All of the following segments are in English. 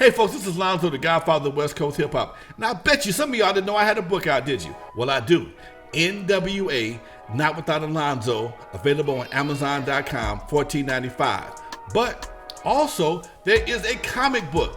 Hey folks, this is Lonzo, the Godfather of West Coast Hip Hop. And I bet you some of y'all didn't know I had a book out, did you? Well, I do. N.W.A. Not Without Alonzo, available on Amazon.com, $14.95. But also, there is a comic book,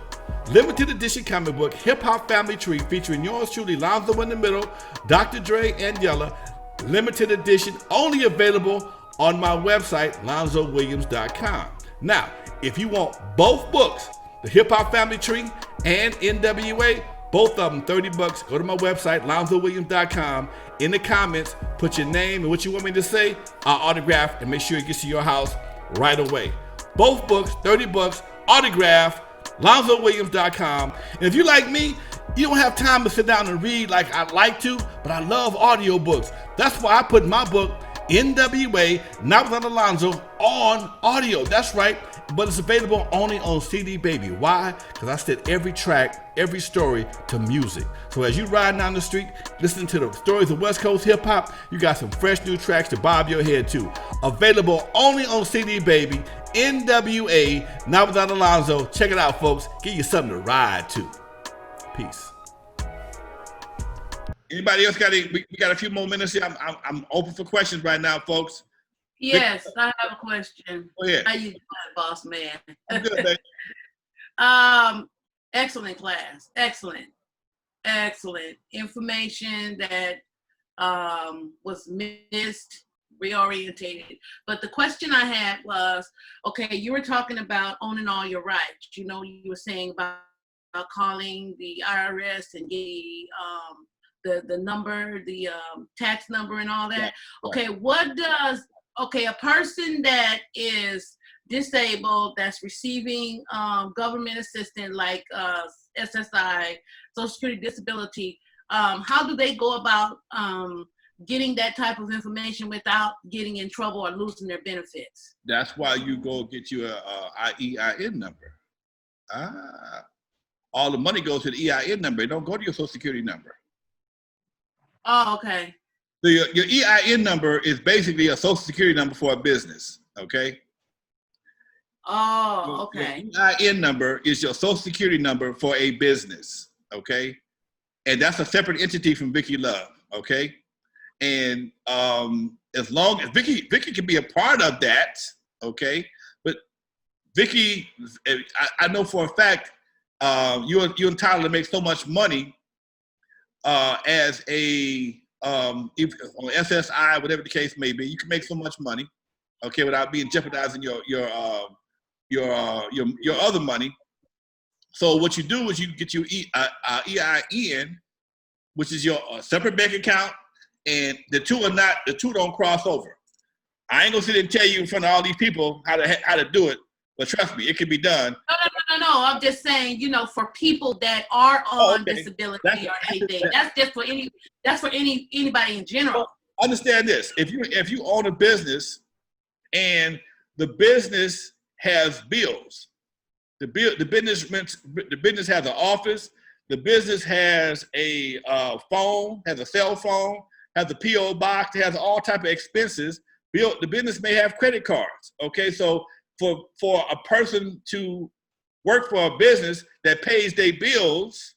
limited edition comic book, Hip Hop Family Tree, featuring yours truly, Lonzo in the middle, Dr. Dre, and Yella. Limited edition, only available on my website, LonzoWilliams.com. Now, if you want both books, the Hip Hop Family Tree and N.W.A., both of them $30. Go to my website, LonzoWilliams.com. In the comments, put your name and what you want me to say. I'll autograph and make sure it gets to your house right away. Both books, $30, autograph, LonzoWilliams.com. And if you're like me, you don't have time to sit down and read like I'd like to, but I love audiobooks. That's why I put my book, N.W.A. Not Without Alonzo, on audio. That's right, but it's available only on CD Baby. Why? Because I set every track, every story to music. So as you ride down the street, listening to the stories of West Coast hip hop, you got some fresh new tracks to bob your head to. Available only on CD Baby, N.W.A. Not Without Alonzo. Check it out, folks. Give you something to ride to. Peace. Anybody else got we got a few more minutes here. I'm open for questions right now, folks. Yes, I have a question. Go ahead. How you doing, boss man? I'm good, baby. Excellent class. Excellent information that was missed, reorientated. But the question I had was, okay, you were talking about owning all your rights. You know, you were saying about calling the IRS and getting the number, the tax number and all that. Yeah. Okay, what does, a person that is disabled, that's receiving government assistance like SSI, Social Security Disability, how do they go about getting that type of information without getting in trouble or losing their benefits? That's why you go get you a EIN number. All the money goes to the EIN number. It don't go to your Social Security number. Oh, okay. So your EIN number is basically a Social Security number for a business, okay? Oh, okay. Your EIN number is your Social Security number for a business, okay? And that's a separate entity from Vicky Love, okay? And as long as Vicky can be a part of that, okay? But Vicky, I know for a fact, you're entitled to make so much money as a on SSI, whatever the case may be. You can make so much money, okay, without being jeopardizing your other money. So what you do is you get your EIN, which is your separate bank account, and the two don't cross over. I ain't gonna sit there and tell you in front of all these people how to do it, but trust me, it can be done. No. I'm just saying, for people that are on disability or anything. That's just for anybody in general. Well, understand this: if you own a business and the business has bills, the business has an office, the business has a phone, has a cell phone, has a PO box, has all type of expenses. The business may have credit cards. Okay, so for a person to work for a business that pays their bills,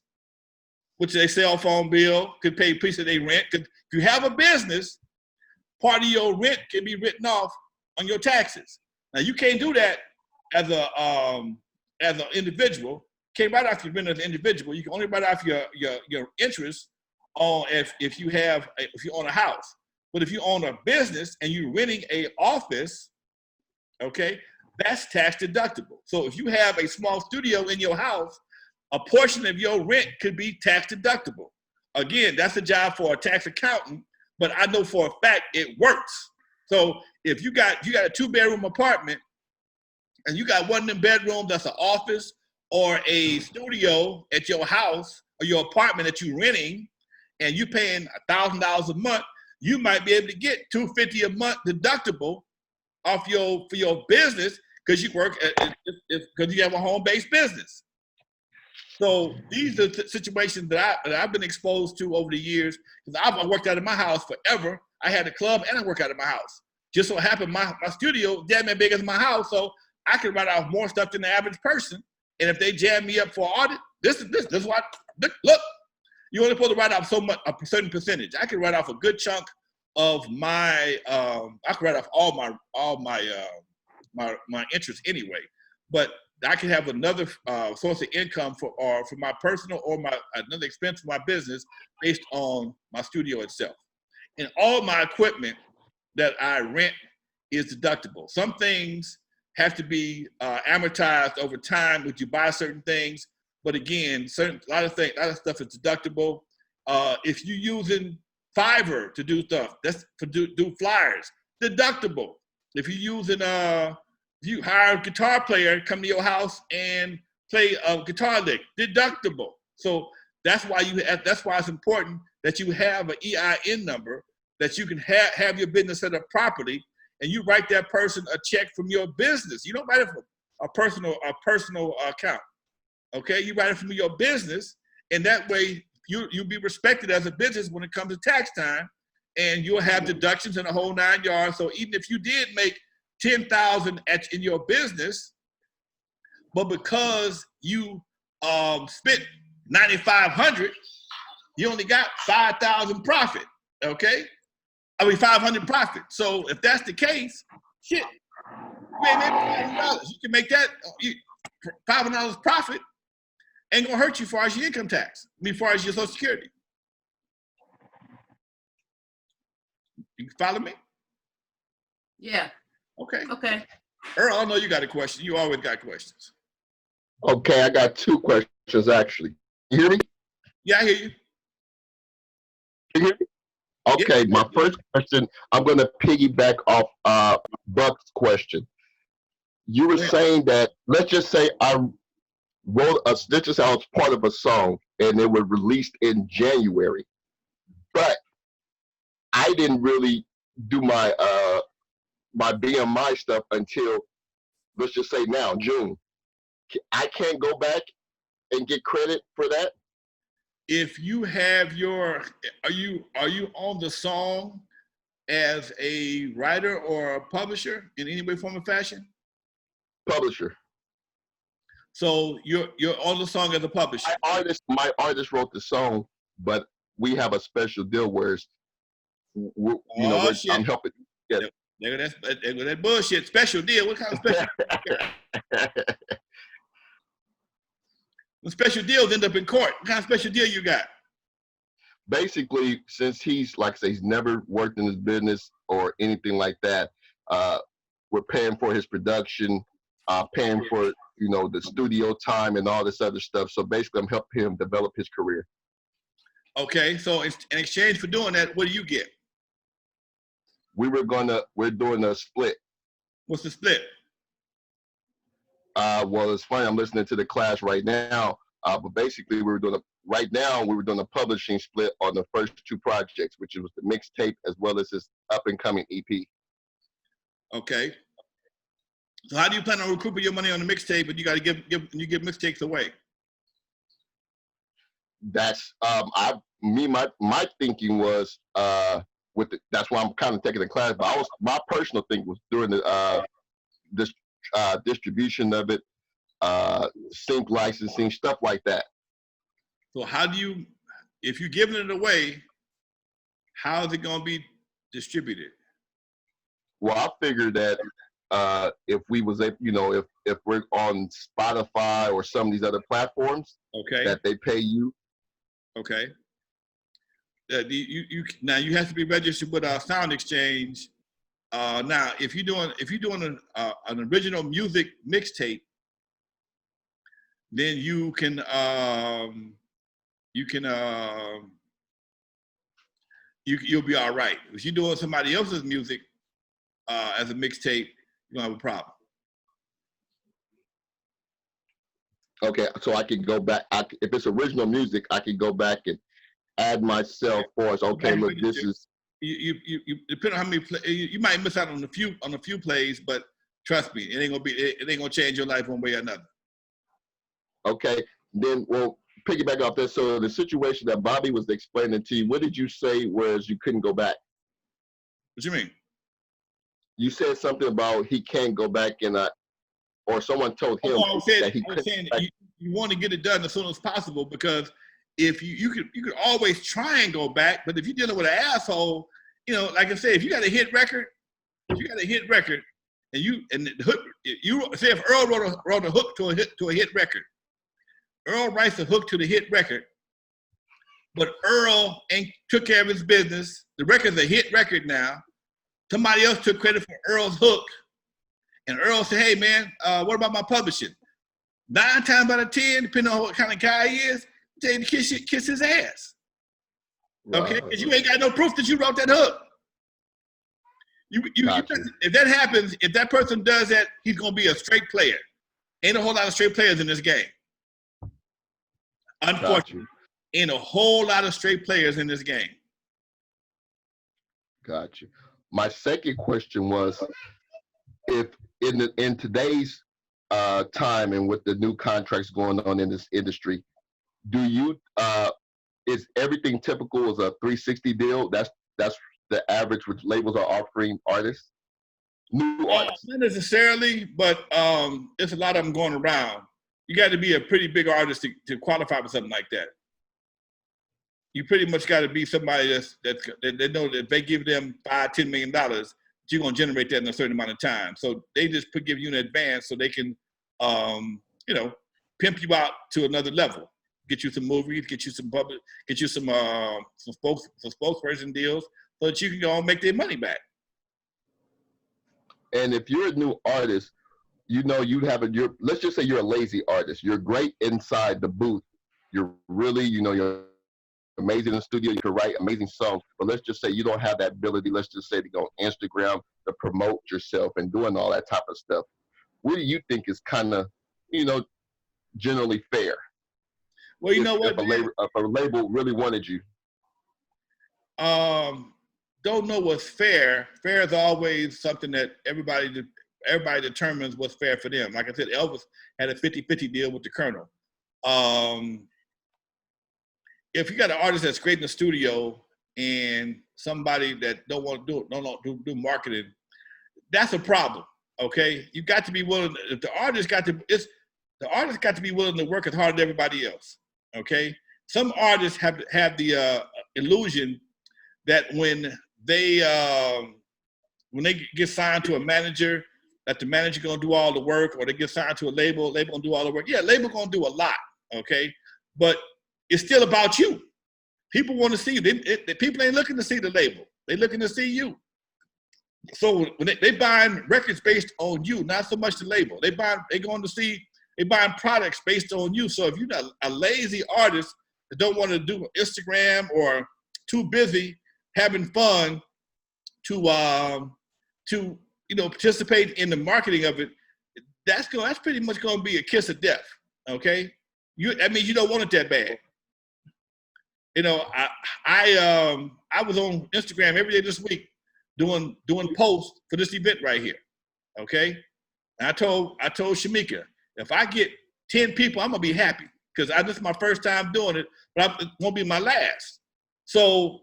which is a cell phone bill, could pay a piece of their rent. If you have a business, part of your rent can be written off on your taxes. Now you can't do that as an individual. Can't write off your rent as an individual. You can only write off your interest on if you own a house. But if you own a business and you're renting a office, okay, that's tax deductible. So if you have a small studio in your house, a portion of your rent could be tax deductible. Again, that's a job for a tax accountant, but I know for a fact it works. So if you got a 2-bedroom apartment and you got one of them bedrooms that's an office or a studio at your house or your apartment that you're renting, and you're paying $1,000 a month, you might be able to get $250 a month deductible off for your business because you work because you have a home-based business. So these are situations that I've been exposed to over the years because I've worked out of my house forever. I had a club and I work out of my house. Just so happened my studio damn near big as my house, so I can write off more stuff than the average person And if they jam me up for audit, this is what, look, you're only supposed to write off so much, a certain percentage. I can write off a good chunk of my, I can write off all my interest anyway, but I can have another source of income for my personal or another expense for my business based on my studio itself. And all my equipment that I rent is deductible. Some things have to be amortized over time when you buy certain things. But again, a lot of stuff is deductible. If you're using Fiverr to do stuff, that's to do flyers, deductible. If you're using you hire a guitar player, come to your house and play a guitar lick, deductible. So that's why it's important that you have an EIN number, that you can have your business set up properly, and you write that person a check from your business. You don't write it from a personal account. Okay, you write it from your business, and that way you'll be respected as a business when it comes to tax time, and you'll have deductions in the whole 9 yards. So even if you did make $10,000 in your business, but because you spent $9,500, you only got $5,000 profit. Okay, I mean $500 profit. So if that's the case, shit, you ain't made $500. You can make that $500 profit. Ain't gonna hurt you as far as your income tax. As far as your Social Security. You can follow me? Yeah. Okay. Okay. Earl, I know you got a question. You always got questions. Okay, I got 2 questions actually. You hear me? Yeah, I hear you. You hear me? Okay, my first question, I'm gonna piggyback off Buck's question. You were saying that, let's just say I was part of a song and it was released in January, but I didn't really do my my BMI stuff until, let's just say now, June. I can't go back and get credit for that? If you have are you on the song as a writer or a publisher in any way, form, or fashion? Publisher. So you're on the song as a publisher. My artist wrote the song, but we have a special deal where it's, I'm helping. Yeah. That bullshit. Special deal. What kind of special deal? The special deals end up in court. What kind of special deal you got? Basically, since he's, like I say, he's never worked in his business or anything like that, we're paying for his production, paying for the studio time and all this other stuff. So basically, I'm helping him develop his career. Okay, so in exchange for doing that, what do you get? We're doing a split. What's the split? Well, it's funny. I'm listening to the class right now, but basically, we were doing a publishing split on the first 2 projects, which was the mixtape as well as his up and coming EP. Okay. So how do you plan on recouping your money on the mixtape, but you got to give mixtapes away? That's my thinking was that's why I'm kind of taking the class. But my personal thing was doing the distribution of it, sync licensing, stuff like that. So if you're giving it away, how is it going to be distributed? Well, I figured that if we was if we're on Spotify or some of these other platforms, okay, that they pay you. Okay. Now you have to be registered with our Sound Exchange. Now, if you're doing an original music mixtape, then you'll be all right. If you're doing somebody else's music as a mixtape, you don't have a problem. Okay, so I could go back. If it's original music, I could go back and add myself for us. Okay, look, this is. You depending on how many you might miss out on a few plays, but trust me, it ain't gonna change your life one way or another. Okay, then we'll piggyback off this. So the situation that Bobby was explaining to you, what did you say? Whereas you couldn't go back. What you mean? You said something about he can't go back and or someone told him I was saying, that he I was couldn't. saying that you want to get it done as soon as possible, because if you could always try and go back, but if you're dealing with an asshole, you know, like I said, if you got a hit record, and the hook, you say if Earl wrote a hook to a hit record, Earl writes a hook to the hit record, but Earl ain't took care of his business. The record's a hit record now. Somebody else took credit for Earl's hook, and Earl said, "Hey man, what about my publishing?" 9 times out of 10, depending on what kind of guy he is, tell him to kiss his ass. Okay, because you ain't got no proof that you wrote that hook. If that happens, if that person does that, he's gonna be a straight player. Ain't a whole lot of straight players in this game. Unfortunately, ain't a whole lot of straight players in this game. Got you. My second question was, if in today's time and with the new contracts going on in this industry, do you is everything typical as a 360 deal? That's the average which labels are offering artists, new artists. Not necessarily, but it's a lot of them going around. You got to be a pretty big artist to qualify for something like that. You pretty much got to be somebody that they know that if they give them $5-10 million, you're gonna generate that in a certain amount of time. So they just give you an advance so they can, you know, pimp you out to another level. Get you some movies, get you some public, get you some spokesperson deals, so that you can go and make their money back. And if you're a new artist, you know, let's just say you're a lazy artist. You're great inside the booth. You're really, you know, you're amazing in the studio. You can write amazing songs. But let's just say you don't have that ability. Let's just say to go on Instagram to promote yourself and doing all that type of stuff. What do you think is kind of, you know, generally fair? Well, you know what? If a label really wanted you. Don't know what's fair. Fair is always something that everybody determines what's fair for them. Like I said, Elvis had a 50-50 deal with the Colonel. If you got an artist that's great in the studio and somebody that don't want to do marketing, that's a problem. Okay, you got to be willing. If the artist got to be willing to work as hard as everybody else. Okay, some artists have the illusion that when they get signed to a manager, that the manager gonna do all the work, or they get signed to a label gonna do all the work. Yeah, label gonna do a lot, okay? But it's still about you. People want to see you. People ain't looking to see the label. They looking to see you. So when they buying records based on you, not so much the label. They buying products based on you. So if you're not a lazy artist that don't want to do Instagram or too busy having fun to participate in the marketing of it, that's pretty much going to be a kiss of death. Okay, that means you don't want it that bad. You know, I was on Instagram every day this week doing posts for this event right here. Okay, and I told Shamika, if I get 10 people, I'm gonna be happy, because this is my first time doing it, but it won't be my last. So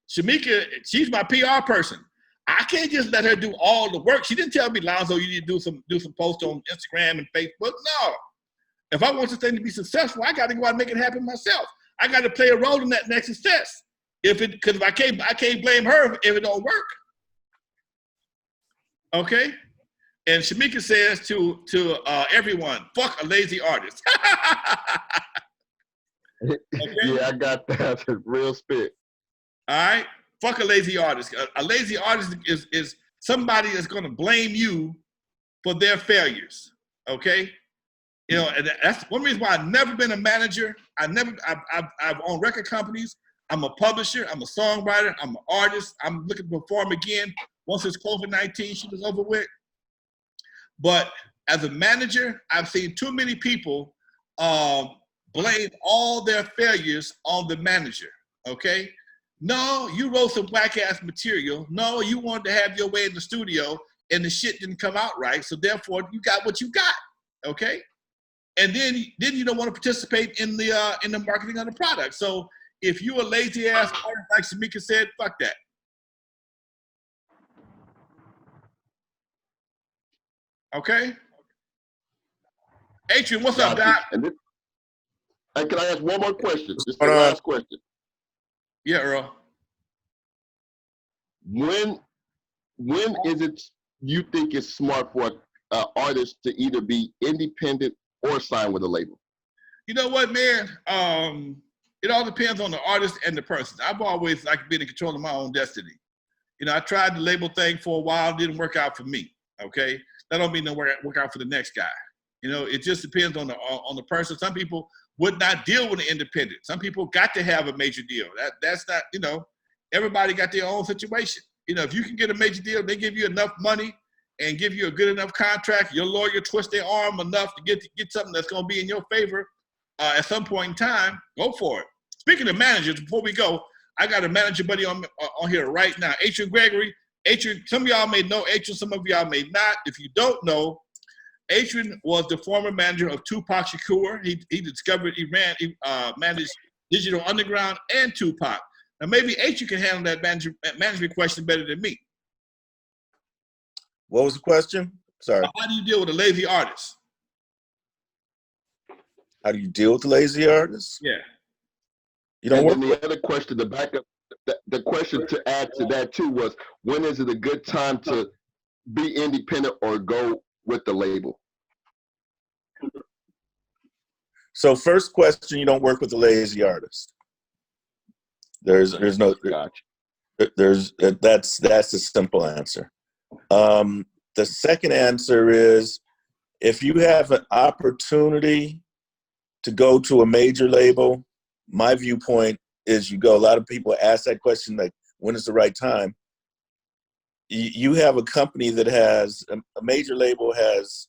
Shamika, she's my PR person. I can't just let her do all the work. She didn't tell me, Lonzo, you need to do some posts on Instagram and Facebook. No. If I want this thing to be successful, I got to go out and make it happen myself. I got to play a role in that next success. Because I can't blame her if it don't work. Okay. And Shamika says to everyone, fuck a lazy artist. Okay? Yeah, I got that. That's real spit. All right, fuck a lazy artist. A lazy artist is somebody that's going to blame you for their failures. Okay, you know, and that's one reason why I've never been a manager. I've owned record companies. I'm a publisher. I'm a songwriter. I'm an artist. I'm looking to perform again once this COVID-19 shit is over with. But as a manager, I've seen too many people blame all their failures on the manager. Okay. No, you wrote some whack ass material. No, you wanted to have your way in the studio and the shit didn't come out right. So therefore you got what you got. Okay. And then you don't want to participate in the marketing of the product. So if you're a lazy ass artist, like Shamika said, fuck that. Okay. Adrian, what's up, Got you. Doc? And can I ask one more question? This is the going on? last question. Yeah, Earl. When is it you think it's smart for an artist to either be independent or sign with a label? You know what, man? It all depends on the artist and the person. I've always liked being in control of my own destiny. You know, I tried the label thing for a while, didn't work out for me. Okay, that don't mean no work out for the next guy. You know, it just depends on the person. Some people would not deal with an independent. Some people got to have a major deal. That's not, you know, everybody got their own situation. You know, if you can get a major deal, they give you enough money and give you a good enough contract, your lawyer twists their arm enough to get something that's going to be in your favor at some point in time, go for it. Speaking of managers, before we go, I got a manager buddy on here right now, Adrian Gregory. Adrian, some of y'all may know Adrian, some of y'all may not. If you don't know, Adrian was the former manager of Tupac Shakur. He managed Digital Underground and Tupac. Now maybe Adrian can handle that management question better than me. What was the question? Sorry. How do you deal with a lazy artist? How do you deal with lazy artists? Yeah. You don't And work then with the other question, the backup, the question to add to that too was, when is it a good time to be independent or go with the label? So first question, you don't work with a lazy artist. There's no, Gotcha. that's a simple answer. The second answer is, if you have an opportunity to go to a major label, my viewpoint is you go. A lot of people ask that question, like, when is the right time? You have a company that has, a major label has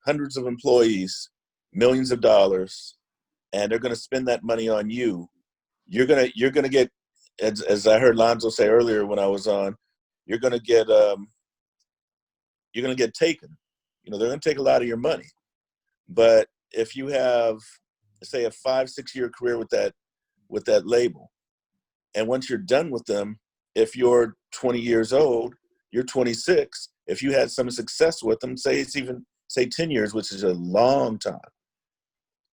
hundreds of employees, millions of dollars, and they're going to spend that money on you. You're gonna get, as I heard Lonzo say earlier when I was on, you're gonna get taken. You know, they're gonna take a lot of your money. But if you have, say, a 5-6 year career with that label, and once you're done with them, if you're 20 years old, you're 26. If you had some success with them, say 10 years, which is a long time,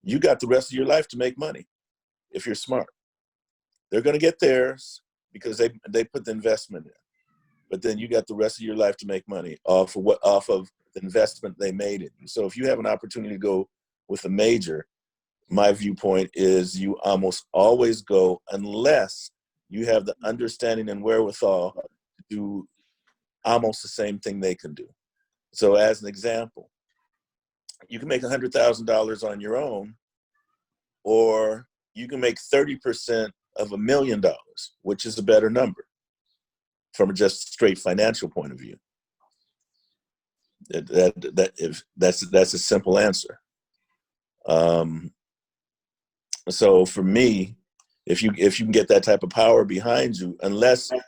you got the rest of your life to make money if you're smart. They're going to get theirs because they put the investment in, but then you got the rest of your life to make money off of the investment they made in you. So if you have an opportunity to go with a major, my viewpoint is you almost always go, unless you have the understanding and wherewithal to do almost the same thing they can do. So as an example, you can make $100,000 on your own, or you can make 30% of $1 million, which is a better number from a just straight financial point of view. That's a simple answer. So for me, if you can get that type of power behind you, unless you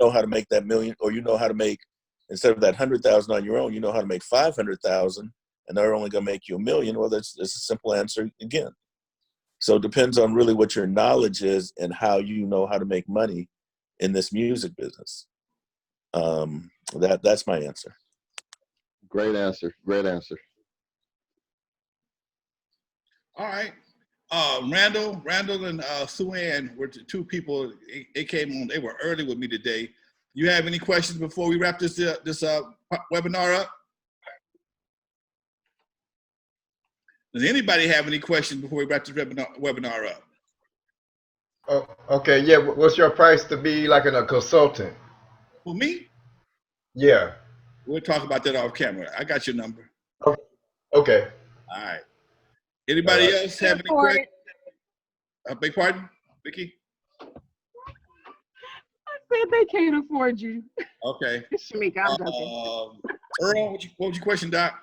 know how to make that million, or you know how to make, instead of that 100,000 on your own, you know how to make 500,000, and they're only going to make you $1 million. Well, that's a simple answer again. So it depends on really what your knowledge is and how you know how to make money in this music business. That's my answer. Great answer. Great answer. All right. Randall and Sue Ann were the two people. They came on. They were early with me today. You have any questions before we wrap this webinar up? Does anybody have any questions before we wrap this webinar up? Oh, okay. Yeah. What's your price to be like a consultant? For me? Yeah. We'll talk about that off camera. I got your number. Okay. All right. Anybody else have any questions? Beg pardon, Vicky? I said they can't afford you. Okay. Shamika, I'm joking. Earl, what was your question, Doc?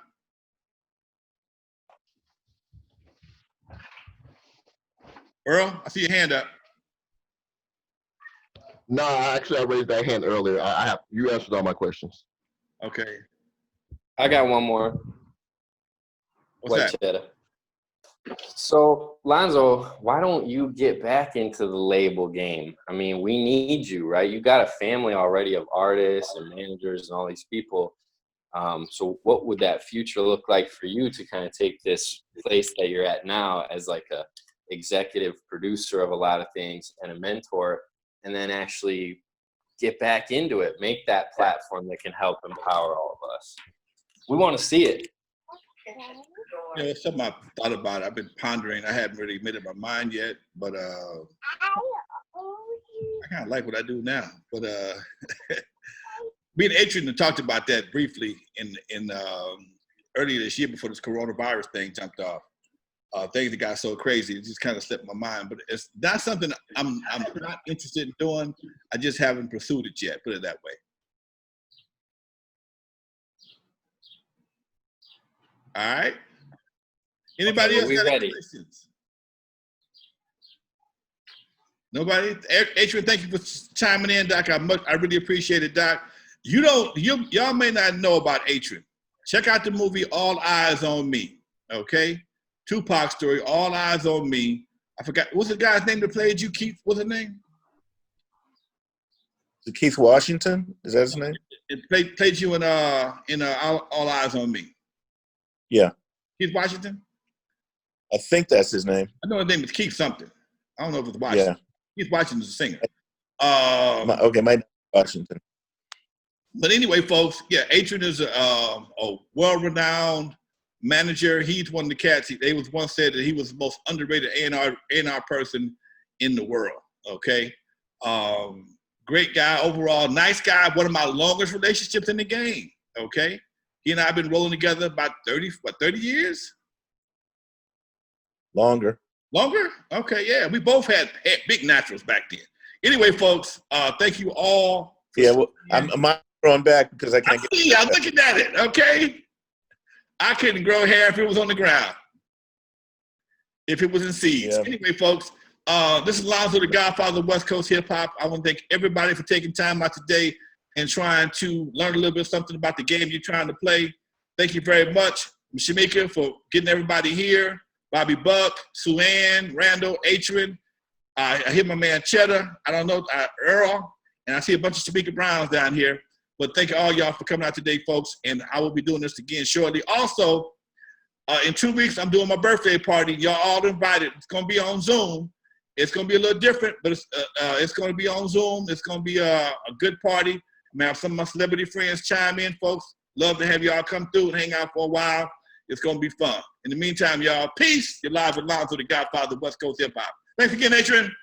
Earl, I see your hand up. No, actually, I raised that hand earlier. You answered all my questions. Okay. I got one more. What's that? Cheddar. So, Lonzo, why don't you get back into the label game? I mean, we need you, right? You got a family already of artists and managers and all these people. So what would that future look like for you to kind of take this place that you're at now as like a executive producer of a lot of things and a mentor, and then actually get back into it, make that platform that can help empower all of us? We want to see it. You know, it's something I've thought about. I've been pondering. I haven't really made up my mind yet, but I kind of like what I do now. But me and Adrian talked about that briefly in earlier this year before this coronavirus thing jumped off. Things that got so crazy, it just kind of slipped my mind. But it's not something I'm not interested in doing. I just haven't pursued it yet. Put it that way. All right. Anybody else got any questions? Nobody? Adrian, thank you for chiming in, Doc. I really appreciate it, Doc. Y'all may not know about Adrian. Check out the movie All Eyes on Me. Okay, Tupac story. All Eyes on Me. I forgot what's the guy's name that played you, Keith. What's his name? Keith Washington, is that his name? It played you in All Eyes on Me. Yeah. Keith Washington. I think that's his name. I know his name is Keith something. I don't know if it's Washington. Yeah. Keith Washington's a singer. Okay, my Washington. But anyway, folks, yeah, Adrian is a well-renowned manager. He's one of the cats. They was once said that he was the most underrated A&R person in the world. Okay, great guy overall, nice guy. One of my longest relationships in the game. Okay, he and I have been rolling together about 30 years. Longer. Okay, yeah. We both had big naturals back then. Anyway, folks, thank you all. Yeah, well, I'm growing back because I can't I'm looking at it, okay? I couldn't grow hair if it was on the ground, if it was in seeds. Yeah. Anyway, folks, this is Lonzo, the Godfather of West Coast hip hop. I want to thank everybody for taking time out today and trying to learn a little bit something about the game you're trying to play. Thank you very much, Shamika, for getting everybody here. Bobby Buck, Sue Ann, Randall, Adrian. I hear my man Cheddar. I don't know, Earl. And I see a bunch of Shamika Browns down here. But thank all y'all for coming out today, folks. And I will be doing this again shortly. Also, in 2 weeks, I'm doing my birthday party. Y'all all invited. It's going to be on Zoom. It's going to be a little different, but it's going to be on Zoom. It's going to be a good party. I'm going to have some of my celebrity friends chime in, folks. Love to have y'all come through and hang out for a while. It's going to be fun. In the meantime, y'all, peace. You're live with Lonzo, the Godfather of West Coast hip hop. Thanks again, Adrian.